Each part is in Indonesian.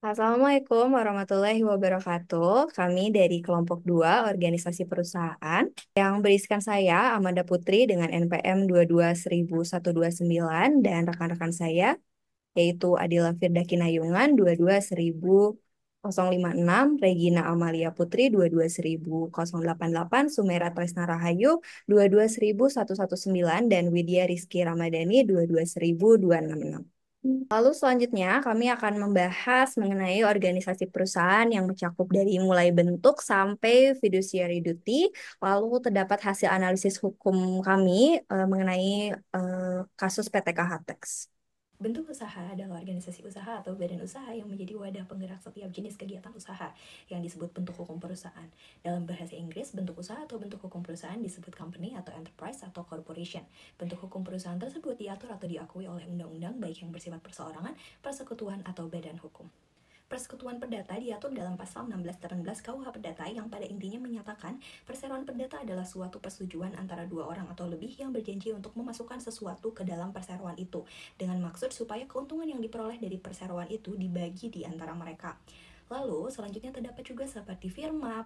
Assalamualaikum warahmatullahi wabarakatuh. Kami dari kelompok 2 organisasi perusahaan yang berisikan saya Amanda Putri dengan NPM 22.129 dan rekan-rekan saya yaitu Adila Firda Kinayungan 22.056, Regina Amalia Putri 22.088, Sumera Tresna Rahayu 22.119 dan Widya Rizky Ramadhani 22.266. Lalu selanjutnya kami akan membahas mengenai organisasi perusahaan yang mencakup dari mulai bentuk sampai fiduciary duty. Lalu terdapat hasil analisis hukum kami mengenai kasus PT KHTEX. Bentuk usaha adalah organisasi usaha atau badan usaha yang menjadi wadah penggerak setiap jenis kegiatan usaha yang disebut bentuk hukum perusahaan. Dalam bahasa Inggris, bentuk usaha atau bentuk hukum perusahaan disebut company atau enterprise atau corporation. Bentuk hukum perusahaan tersebut diatur atau diakui oleh undang-undang baik yang bersifat perseorangan, persekutuan, atau badan hukum. Persekutuan perdata diatur dalam pasal 16-18 KUH Perdata yang pada intinya menyatakan perseroan perdata adalah suatu persetujuan antara dua orang atau lebih yang berjanji untuk memasukkan sesuatu ke dalam perseroan itu dengan maksud supaya keuntungan yang diperoleh dari perseroan itu dibagi di antara mereka. Lalu selanjutnya terdapat juga seperti firma,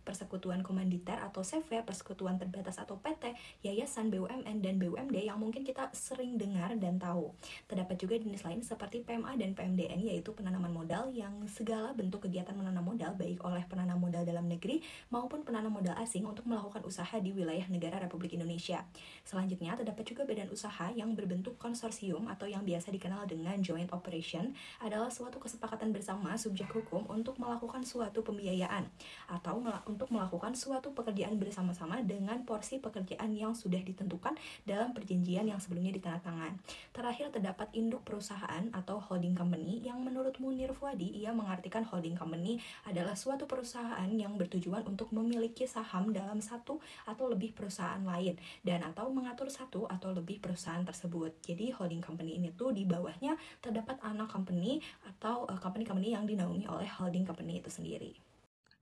persekutuan komanditer atau CV, persekutuan terbatas atau PT, yayasan, BUMN, dan BUMD yang mungkin kita sering dengar dan tahu. Terdapat juga jenis lain seperti PMA dan PMDN, yaitu penanaman modal yang segala bentuk kegiatan menanam modal baik oleh penanam modal dalam negeri maupun penanam modal asing untuk melakukan usaha di wilayah negara Republik Indonesia. Selanjutnya terdapat juga badan usaha yang berbentuk konsorsium atau yang biasa dikenal dengan joint operation, adalah suatu kesepakatan bersama subjek hukum untuk melakukan suatu pembiayaan atau untuk melakukan suatu pekerjaan bersama-sama dengan porsi pekerjaan yang sudah ditentukan dalam perjanjian yang sebelumnya ditandatangan. Terakhir terdapat induk perusahaan atau holding company yang menurut Munir Fuadi ia mengartikan holding company adalah suatu perusahaan yang bertujuan untuk memiliki saham dalam satu atau lebih perusahaan lain dan atau mengatur satu atau lebih perusahaan tersebut. Jadi holding company ini tuh di bawahnya terdapat anak company atau company-company yang dinaungi oleh holding company itu sendiri.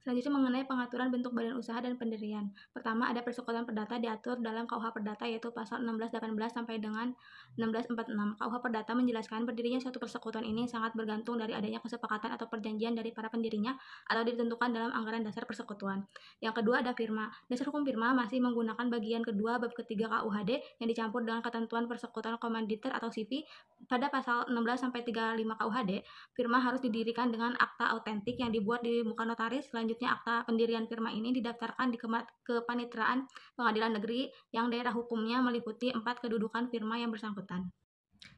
Selanjutnya mengenai pengaturan bentuk badan usaha dan pendirian. Pertama, ada persekutuan perdata diatur dalam KUH Perdata yaitu pasal 1618 sampai dengan 1646. KUH Perdata menjelaskan berdirinya suatu persekutuan ini sangat bergantung dari adanya kesepakatan atau perjanjian dari para pendirinya atau ditentukan dalam anggaran dasar persekutuan. Yang kedua ada firma. Dasar hukum firma masih menggunakan bagian kedua bab ketiga KUHD yang dicampur dengan ketentuan persekutuan komanditer atau CV pada pasal 16 sampai 35 KUHD. Firma harus didirikan dengan akta autentik yang dibuat di muka notaris. Selanjutnya akta pendirian firma ini didaftarkan di Kepaniteraan Pengadilan Negeri yang daerah hukumnya meliputi 4 kedudukan firma yang bersangkutan.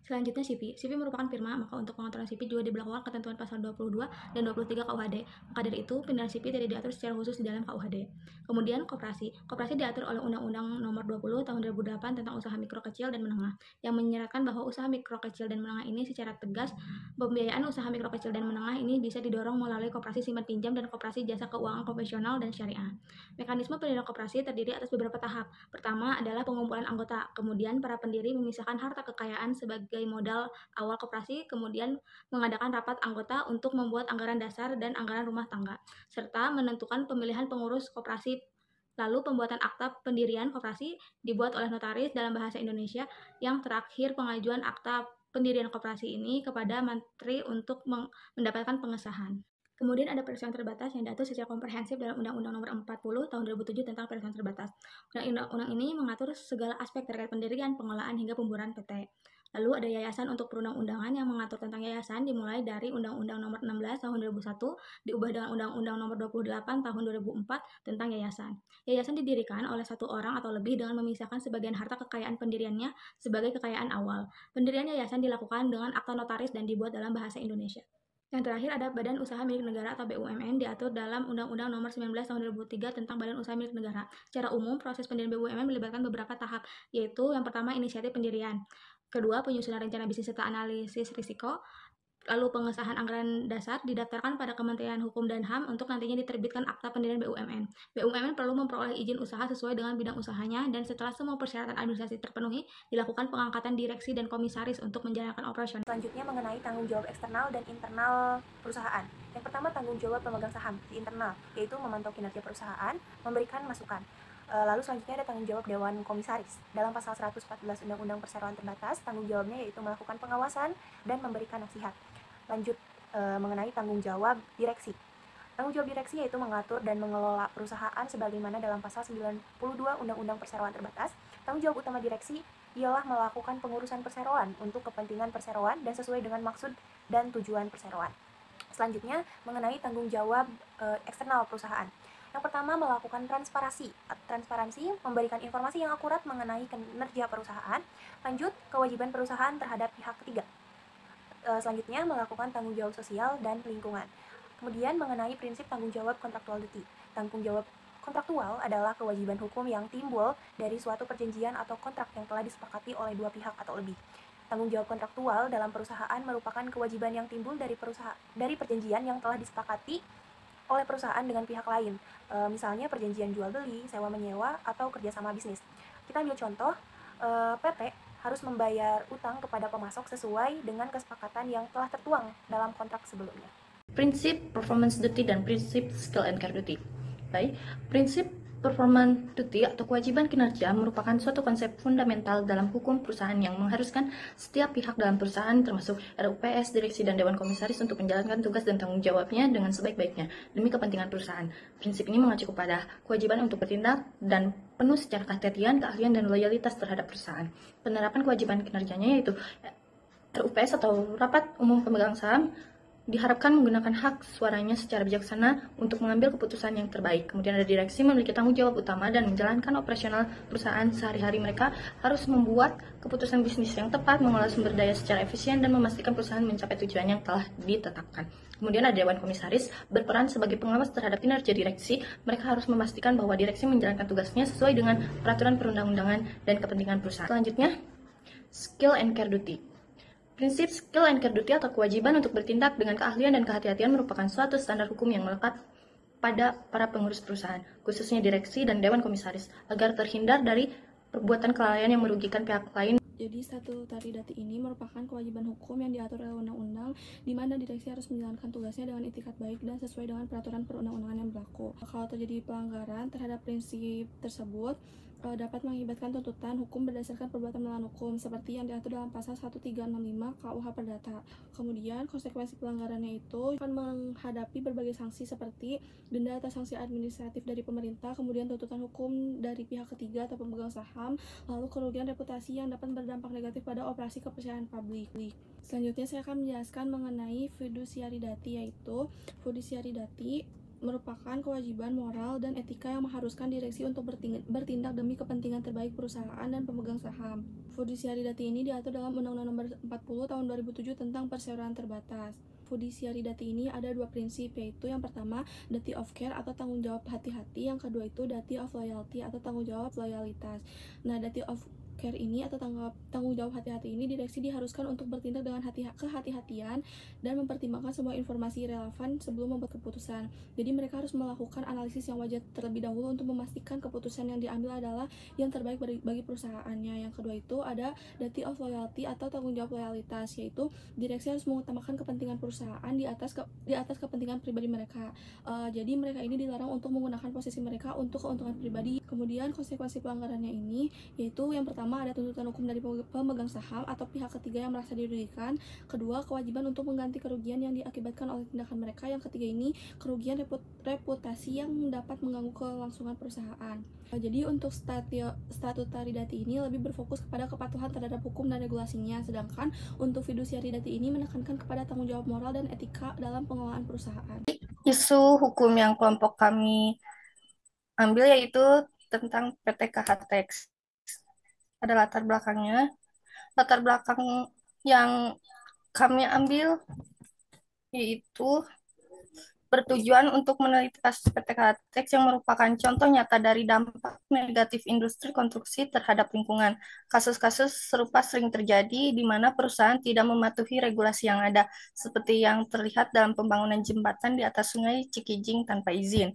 Selanjutnya CV. CV merupakan firma, maka untuk pengaturan CV juga diberlakukan ketentuan pasal 22 dan 23 KUHD. Maka dari itu, pindahan CV tidak diatur secara khusus di dalam KUHD. Kemudian koperasi. Koperasi diatur oleh Undang-Undang Nomor 20 Tahun 2008 tentang usaha mikro kecil dan menengah, yang menyeratkan bahwa usaha mikro kecil dan menengah ini secara tegas, pembiayaan usaha mikro kecil dan menengah ini bisa didorong melalui koperasi simpan pinjam dan koperasi jasa keuangan konvensional dan syariah. Mekanisme pendirian koperasi terdiri atas beberapa tahap. Pertama adalah pengumpulan anggota, kemudian para pendiri memisahkan harta kekayaan sebagai modal awal koperasi, kemudian mengadakan rapat anggota untuk membuat anggaran dasar dan anggaran rumah tangga, serta menentukan pemilihan pengurus koperasi. Lalu pembuatan akta pendirian koperasi dibuat oleh notaris dalam bahasa Indonesia. Yang terakhir pengajuan akta pendirian koperasi ini kepada menteri untuk mendapatkan pengesahan. Kemudian ada perusahaan terbatas yang diatur secara komprehensif dalam Undang-Undang Nomor 40 Tahun 2007 tentang perusahaan terbatas. Undang-undang ini mengatur segala aspek terkait pendirian, pengelolaan, hingga pembubaran PT. Lalu ada yayasan untuk perundang-undangan yang mengatur tentang yayasan dimulai dari Undang-Undang Nomor 16 Tahun 2001 diubah dengan Undang-Undang Nomor 28 Tahun 2004 tentang yayasan. Yayasan didirikan oleh satu orang atau lebih dengan memisahkan sebagian harta kekayaan pendiriannya sebagai kekayaan awal. Pendirian yayasan dilakukan dengan akta notaris dan dibuat dalam bahasa Indonesia. Yang terakhir ada Badan Usaha Milik Negara atau BUMN diatur dalam Undang-Undang Nomor 19 Tahun 2003 tentang Badan Usaha Milik Negara. Secara umum, proses pendirian BUMN melibatkan beberapa tahap, yaitu yang pertama inisiatif pendirian, kedua penyusunan rencana bisnis serta analisis risiko, lalu pengesahan anggaran dasar didaftarkan pada Kementerian Hukum dan HAM untuk nantinya diterbitkan akta pendirian BUMN. BUMN perlu memperoleh izin usaha sesuai dengan bidang usahanya dan setelah semua persyaratan administrasi terpenuhi, dilakukan pengangkatan direksi dan komisaris untuk menjalankan operasional. Selanjutnya mengenai tanggung jawab eksternal dan internal perusahaan. Yang pertama tanggung jawab pemegang saham di internal, yaitu memantau kinerja perusahaan, memberikan masukan. Lalu selanjutnya ada tanggung jawab Dewan Komisaris. Dalam pasal 114 Undang-Undang Perseroan Terbatas, tanggung jawabnya yaitu melakukan pengawasan dan memberikan nasihat. Lanjut, mengenai tanggung jawab direksi. Tanggung jawab direksi yaitu mengatur dan mengelola perusahaan sebagaimana dalam pasal 92 Undang-Undang Perseroan Terbatas. Tanggung jawab utama direksi ialah melakukan pengurusan perseroan untuk kepentingan perseroan dan sesuai dengan maksud dan tujuan perseroan. Selanjutnya, mengenai tanggung jawab eksternal perusahaan. Yang pertama, melakukan transparansi. Transparansi memberikan informasi yang akurat mengenai kinerja perusahaan. Lanjut, kewajiban perusahaan terhadap pihak ketiga. Selanjutnya, melakukan tanggung jawab sosial dan lingkungan. Kemudian mengenai prinsip tanggung jawab kontraktuality. Tanggung jawab kontraktual adalah kewajiban hukum yang timbul dari suatu perjanjian atau kontrak yang telah disepakati oleh dua pihak atau lebih. Tanggung jawab kontraktual dalam perusahaan merupakan kewajiban yang timbul dari perjanjian yang telah disepakati oleh perusahaan dengan pihak lain. Misalnya perjanjian jual beli, sewa menyewa, atau kerjasama bisnis. Kita ambil contoh, PT harus membayar utang kepada pemasok sesuai dengan kesepakatan yang telah tertuang dalam kontrak sebelumnya. Prinsip performance duty dan prinsip skill and care duty. Baik, prinsip performance duty atau kewajiban kinerja merupakan suatu konsep fundamental dalam hukum perusahaan yang mengharuskan setiap pihak dalam perusahaan termasuk RUPS, direksi, dan Dewan Komisaris untuk menjalankan tugas dan tanggung jawabnya dengan sebaik-baiknya demi kepentingan perusahaan. Prinsip ini mengacu kepada kewajiban untuk bertindak dan penuh secara kehati-hatian, keahlian, dan loyalitas terhadap perusahaan. Penerapan kewajiban kinerjanya yaitu RUPS atau Rapat Umum Pemegang Saham diharapkan menggunakan hak suaranya secara bijaksana untuk mengambil keputusan yang terbaik. Kemudian ada direksi memiliki tanggung jawab utama dan menjalankan operasional perusahaan sehari-hari. Mereka harus membuat keputusan bisnis yang tepat, mengolah sumber daya secara efisien, dan memastikan perusahaan mencapai tujuan yang telah ditetapkan. Kemudian ada Dewan Komisaris berperan sebagai pengawas terhadap kinerja direksi. Mereka harus memastikan bahwa direksi menjalankan tugasnya sesuai dengan peraturan perundang-undangan dan kepentingan perusahaan. Selanjutnya, skill and care duty. Prinsip skill and care duty atau kewajiban untuk bertindak dengan keahlian dan kehati-hatian merupakan suatu standar hukum yang melekat pada para pengurus perusahaan, khususnya direksi dan dewan komisaris, agar terhindar dari perbuatan kelalaian yang merugikan pihak lain. Jadi statutari dati ini merupakan kewajiban hukum yang diatur oleh undang-undang di mana direksi harus menjalankan tugasnya dengan itikat baik dan sesuai dengan peraturan perundang-undangan yang berlaku. Kalau terjadi pelanggaran terhadap prinsip tersebut dapat mengakibatkan tuntutan hukum berdasarkan perbuatan melawan hukum seperti yang diatur dalam pasal 1365 KUH Perdata. Kemudian konsekuensi pelanggarannya itu akan menghadapi berbagai sanksi seperti denda atau sanksi administratif dari pemerintah, kemudian tuntutan hukum dari pihak ketiga atau pemegang saham, lalu kerugian reputasi yang dapat berdampak negatif pada operasi kepercayaan publik. Selanjutnya saya akan menjelaskan mengenai fiduciary duty, yaitu fiduciary duty merupakan kewajiban moral dan etika yang mengharuskan direksi untuk bertindak demi kepentingan terbaik perusahaan dan pemegang saham. Fiduciary duty ini diatur dalam Undang-Undang Nomor 40 Tahun 2007 tentang perseroan terbatas. Fiduciary duty ini ada dua prinsip, yaitu yang pertama duty of care atau tanggung jawab hati-hati, yang kedua itu duty of loyalty atau tanggung jawab loyalitas. Nah, duty of care ini atau tanggung jawab hati-hati ini direksi diharuskan untuk bertindak dengan kehati-hatian dan mempertimbangkan semua informasi relevan sebelum membuat keputusan. Jadi mereka harus melakukan analisis yang wajar terlebih dahulu untuk memastikan keputusan yang diambil adalah yang terbaik bagi perusahaannya. Yang kedua itu ada duty of loyalty atau tanggung jawab loyalitas, yaitu direksi harus mengutamakan kepentingan perusahaan di atas kepentingan pribadi mereka. Jadi mereka ini dilarang untuk menggunakan posisi mereka untuk keuntungan pribadi. Kemudian konsekuensi pelanggarannya ini yaitu yang pertama ada tuntutan hukum dari pemegang saham atau pihak ketiga yang merasa dirugikan. Kedua, kewajiban untuk mengganti kerugian yang diakibatkan oleh tindakan mereka. Yang ketiga ini kerugian reputasi yang dapat mengganggu kelangsungan perusahaan. Jadi untuk statutari dati ini lebih berfokus kepada kepatuhan terhadap hukum dan regulasinya, sedangkan untuk fiduciary dati ini menekankan kepada tanggung jawab moral dan etika dalam pengelolaan perusahaan. Isu hukum yang kelompok kami ambil yaitu tentang PT KHTX. Ada latar belakangnya. Latar belakang yang kami ambil yaitu bertujuan untuk meneliti kasus PT KHTX yang merupakan contoh nyata dari dampak negatif industri konstruksi terhadap lingkungan. Kasus-kasus serupa sering terjadi di mana perusahaan tidak mematuhi regulasi yang ada, seperti yang terlihat dalam pembangunan jembatan di atas Sungai Cikijing tanpa izin.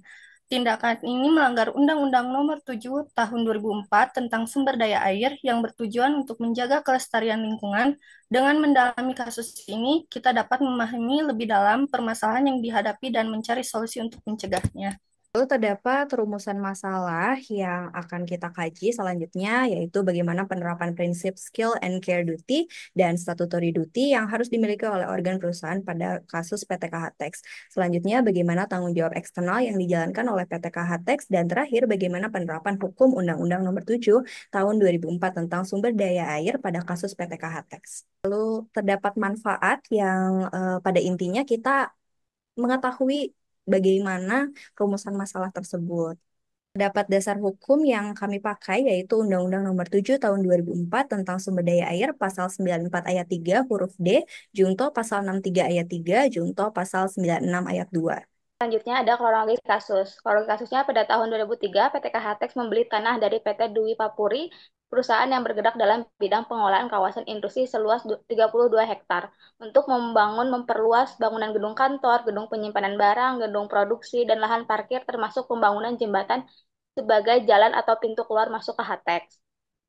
Tindakan ini melanggar Undang-Undang Nomor 7 Tahun 2004 tentang sumber daya air yang bertujuan untuk menjaga kelestarian lingkungan. Dengan mendalami kasus ini, kita dapat memahami lebih dalam permasalahan yang dihadapi dan mencari solusi untuk mencegahnya. Lalu terdapat rumusan masalah yang akan kita kaji selanjutnya, yaitu bagaimana penerapan prinsip skill and care duty dan statutory duty yang harus dimiliki oleh organ perusahaan pada kasus PTKH Tax. Selanjutnya, bagaimana tanggung jawab eksternal yang dijalankan oleh PTKH Tax, dan terakhir, bagaimana penerapan hukum Undang-Undang Nomor 7 Tahun 2004 tentang sumber daya air pada kasus PTKH Tax. Lalu terdapat manfaat yang pada intinya kita mengetahui bagaimana rumusan masalah tersebut. Dapat dasar hukum yang kami pakai yaitu Undang-Undang Nomor 7 Tahun 2004 tentang Sumber Daya Air Pasal 94 Ayat 3 huruf D, Junto Pasal 63 Ayat 3, Junto Pasal 96 Ayat 2. Selanjutnya ada kronologi kasus. Kronologi kasusnya pada tahun 2003, PT KHTX membeli tanah dari PT Dwi Papuri, perusahaan yang bergerak dalam bidang pengolahan kawasan industri seluas 32 hektar untuk memperluas bangunan gedung kantor, gedung penyimpanan barang, gedung produksi, dan lahan parkir termasuk pembangunan jembatan sebagai jalan atau pintu keluar masuk KHTX.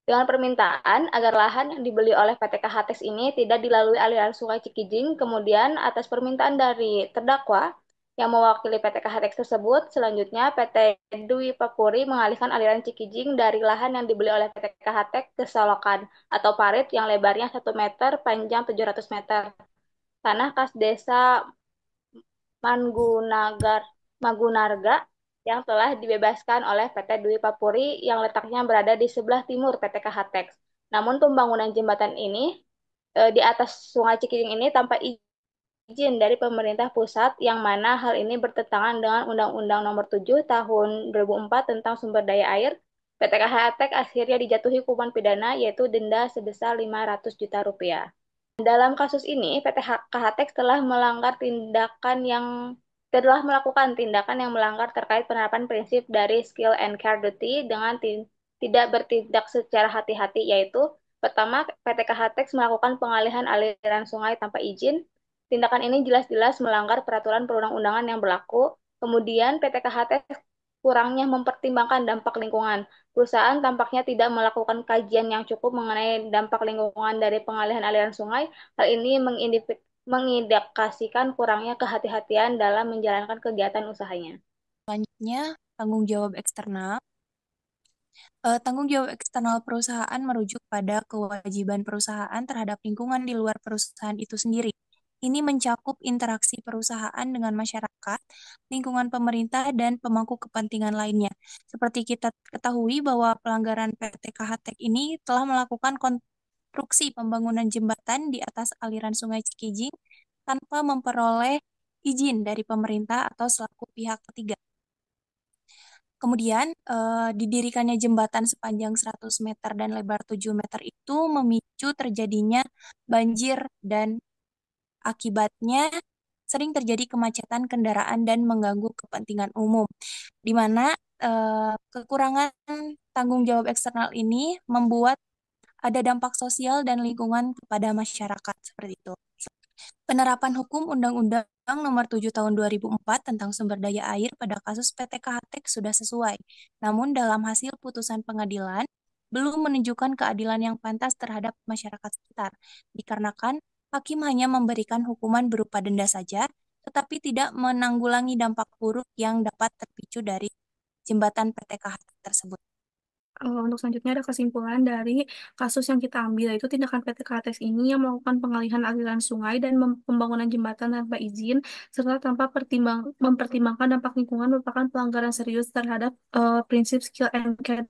Dengan permintaan agar lahan yang dibeli oleh PT KHTX ini tidak dilalui aliran Sungai Cikijing, kemudian atas permintaan dari terdakwa yang mewakili PT KHTX tersebut, selanjutnya PT Dwi Papuri mengalihkan aliran Cikijing dari lahan yang dibeli oleh PT KHTX ke solokan atau parit yang lebarnya 1 meter, panjang 700 meter. Tanah kas desa Magunarga yang telah dibebaskan oleh PT Dwi Papuri yang letaknya berada di sebelah timur PT KHTX. Namun pembangunan jembatan ini di atas Sungai Cikijing ini tanpa izin dari pemerintah pusat yang mana hal ini bertentangan dengan Undang-Undang Nomor 7 Tahun 2004 tentang Sumber Daya Air. PT KHTX akhirnya dijatuhi hukuman pidana yaitu denda sebesar 500 juta rupiah. Dalam kasus ini, PT KHTX telah melakukan tindakan yang melanggar terkait penerapan prinsip dari skill and care duty dengan tidak bertindak secara hati-hati, yaitu pertama, PT KHTX melakukan pengalihan aliran sungai tanpa izin. Tindakan ini jelas-jelas melanggar peraturan perundang-undangan yang berlaku. Kemudian, PT KHTX kurangnya mempertimbangkan dampak lingkungan. Perusahaan tampaknya tidak melakukan kajian yang cukup mengenai dampak lingkungan dari pengalihan aliran sungai. Hal ini mengindikasikan kurangnya kehati-hatian dalam menjalankan kegiatan usahanya. Selanjutnya, tanggung jawab eksternal. Tanggung jawab eksternal perusahaan merujuk pada kewajiban perusahaan terhadap lingkungan di luar perusahaan itu sendiri. Ini mencakup interaksi perusahaan dengan masyarakat, lingkungan pemerintah, dan pemangku kepentingan lainnya. Seperti kita ketahui bahwa pelanggaran PT KHTEK ini telah melakukan konstruksi pembangunan jembatan di atas aliran Sungai Cikijing tanpa memperoleh izin dari pemerintah atau selaku pihak ketiga. Kemudian, didirikannya jembatan sepanjang 100 meter dan lebar 7 meter itu memicu terjadinya banjir dan akibatnya sering terjadi kemacetan kendaraan dan mengganggu kepentingan umum, di mana kekurangan tanggung jawab eksternal ini membuat ada dampak sosial dan lingkungan kepada masyarakat seperti itu. Penerapan hukum Undang-Undang Nomor 7 Tahun 2004 tentang Sumber Daya Air pada kasus PT KHTEK sudah sesuai. Namun dalam hasil putusan pengadilan belum menunjukkan keadilan yang pantas terhadap masyarakat sekitar, dikarenakan hakim hanya memberikan hukuman berupa denda saja, tetapi tidak menanggulangi dampak buruk yang dapat terpicu dari jembatan PT KHTEK tersebut. Untuk selanjutnya ada kesimpulan dari kasus yang kita ambil, yaitu tindakan PT KHTX ini yang melakukan pengalihan aliran sungai dan pembangunan jembatan tanpa izin, serta tanpa mempertimbangkan dampak lingkungan merupakan pelanggaran serius terhadap prinsip skill and care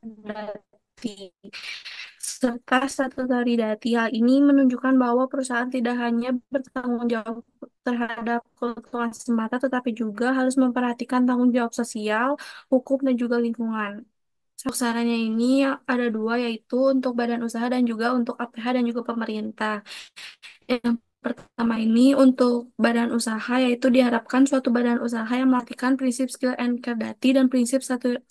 serta statutory dati. Hal ini menunjukkan bahwa perusahaan tidak hanya bertanggung jawab terhadap keuntungan semata, tetapi juga harus memperhatikan tanggung jawab sosial, hukum, dan juga lingkungan. Sarannya ini ada dua, yaitu untuk badan usaha dan juga untuk APH dan juga pemerintah. Yang pertama ini untuk badan usaha, yaitu diharapkan suatu badan usaha yang melatihkan prinsip skill and care dati dan prinsip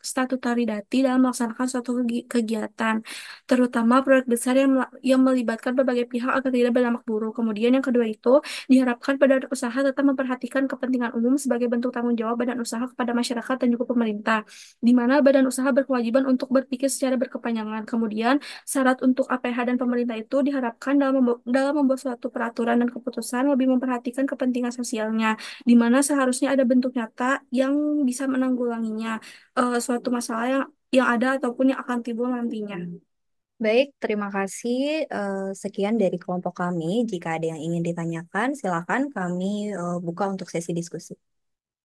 statutory dati dalam melaksanakan suatu kegiatan, terutama proyek besar yang melibatkan berbagai pihak agar tidak berdampak buruk. Kemudian yang kedua itu diharapkan badan usaha tetap memperhatikan kepentingan umum sebagai bentuk tanggung jawab badan usaha kepada masyarakat dan juga pemerintah, di mana badan usaha berkewajiban untuk berpikir secara berkepanjangan. Kemudian syarat untuk APH dan pemerintah itu diharapkan dalam membuat suatu peraturan pengambilan keputusan lebih memperhatikan kepentingan sosialnya, di mana seharusnya ada bentuk nyata yang bisa menanggulanginya, suatu masalah yang ada ataupun yang akan timbul nantinya. Baik, terima kasih. Sekian dari kelompok kami. Jika ada yang ingin ditanyakan, silakan kami buka untuk sesi diskusi.